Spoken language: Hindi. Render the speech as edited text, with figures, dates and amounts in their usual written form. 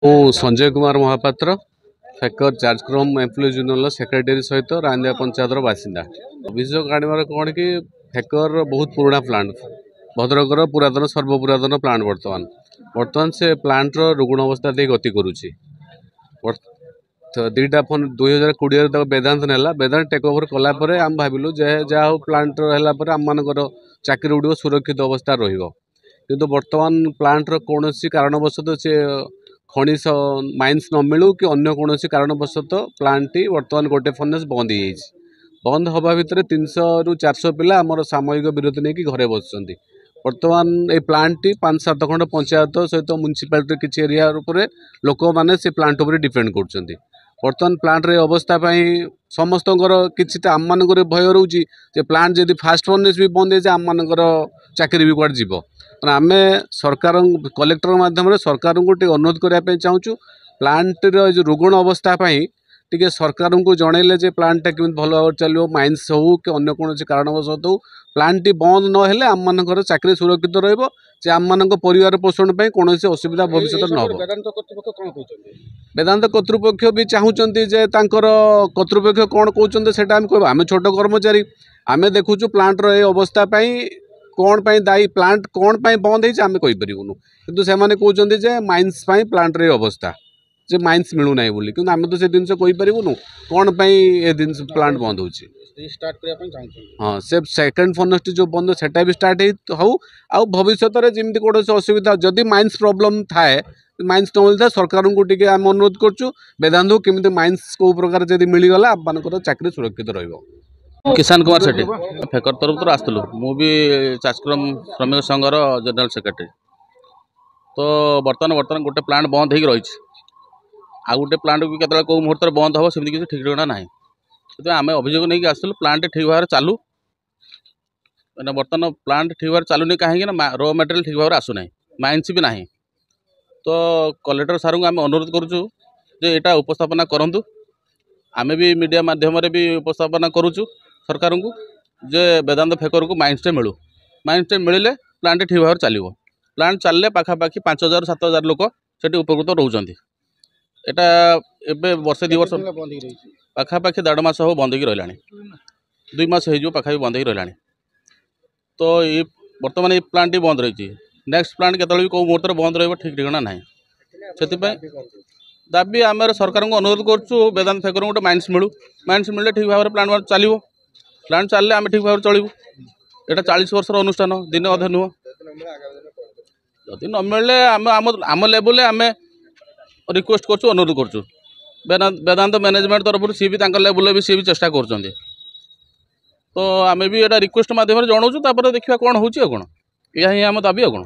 संजय कुमार महापात्र फेकर चार्जक्रम एम्प्लॉइज यूनियन सेक्रेटरी सहित रांदिया पंचायत बासिंदा। अभियोग आने कौन कि फेकर बहुत पुराना प्लांट भद्रकर पुरातन सर्वपुरातन प्लांट बर्तमान से प्लांट रुग्ण अवस्था दे गति करुच्ची। दुईटा फोन 2020 वेदांत नेला वेदांत टेक ओवर कलापर आम भाविलु जहाँ प्लांट है आम मानकर चाकरी गुड़ सुरक्षित अवस्था रु बर्तमान प्लांट कौन कारणवशत से खनिज माइन्स न मिलू कि अन्य कौन कारणवशत प्लांट टी बर्तमान गोटे फर्नेस बंद हो बंद हवा भितर 300 ରୁ 400 पिला आमर सामूहिक विरोध नहीं कि घरे बस बर्तमान ये प्लांट टी 5-7 खंड पंचायत सहित म्युनिसिपालिटी किसी एरिया लोक मैंने से प्लांट उपर डिपेंड कर बर्तमान प्लांट रे अवस्था समस्त किसी आम मान भय रोचे प्लांट जब फास्ट फर्नेस भी बंद हो आम मानकर चाकरी भी कौट जीव आम सरकार कलेक्टर माध्यम सरकार को अनुरोध करने चाहूँ प्लांट जो रुग्ण अवस्था टी सरकार को जनइले जे प्लांटा केमी भल भाव चलो माइन्स हो कि अन्य कौन कारणवश हो प्लांट टी बंद न आम मानकर चाकरी सुरक्षित रही आम मान परिवार पोषण पर कौन असुविधा भविष्य न हो। वेदांत कर्तृपक्ष भी चाहूँगी जे कर्तृपक्ष कौन कहते हैं आम कह आम छोट कर्मचारी आम देखुचु प्लांट रे अवस्था कौन दायी प्लांट कौन बंद होमें कहीपरूँ कितु से कहते माइन्स प्लांट रे अवस्था जे माइन्स मिलूना बोली कि आम तो से जिन कहीपरूँ कौन ये दिन प्लांट बंद हो। हाँ से सेकेंड फर्नेस जो बंद सेटा भी स्टार्ट हो आ भविष्य में जमी कौन असुविधा जदि माइन्स प्रोब्लेम थाए माइन्स न मिलता सरकार को टी आम अनुरोध करूँ वेदांत को केमी माइन्स कौ प्रकार जब मिलगला आप मान चाकरी सुरक्षित रही। किसान कुमार सेठी फेकर तरफ तो आसलु मुझे चार्जक्रम श्रमिक संघर जनरल सेक्रेटरी तो बर्तमान गोटे प्लांट बंद हो रही आ गोटे प्लांट भी केतला कौ मुहूर्त बंद हम सेमती किसी ठीक ठिकाना ना तो आम अभियोग नहीं आसलु प्लांट ठीक भाव चालू मैंने बर्तमान प्लांट ठीक भाव चलुनी कहीं रॉ मटेरियल ठीक भाव आसुना माइन्स भी ना तो कलेक्टर सार को आम अनुरोध करुचु जे यहाँ उपस्थापना करूँ आम भी मीडिया माध्यम भी उपस्थापना करुचु सरकार को जे वेदांत फेकर को माइन्स मिलू माइन्स मिले प्लांट ठीक भाव चलो प्लांट चलने पाखापाखि 5,000-7,000 लोक से उपकृत रोचान यहाँ ए वर्षे 2 वर्ष पाखापाखि 1.5 मास हो बंद हो रहा 2 मास हो पाखापाखि बंद हो रहा तो ये बर्तमान ये प्लांट ही बंद रही नेक्स्ट प्लांट केतल भी कौ मुहूर्त बंद रही ठीक ठिकाना ना से दाबी आम सरकार को अनुरोध करुँ वेदांत फेकर गोटे माइन्स मिले ठीक भाव प्लांट चलो प्लांट चलने आम ठीक भाव चलू यहाँ 40 वर्ष अनुष्ठान दिन अधे नुह जदि न मिले आम लेवल आम रिक्वेस्ट करूँ अनुरोध करूँ वेदांत मैनेजमेंट तरफ सी भी लेवल भी सी भी चेष्टा कर तो आम भी यहाँ रिक्वेस्ट मध्यम जनाऊँ देखा कौन हो कौन या आम दाबी कौन।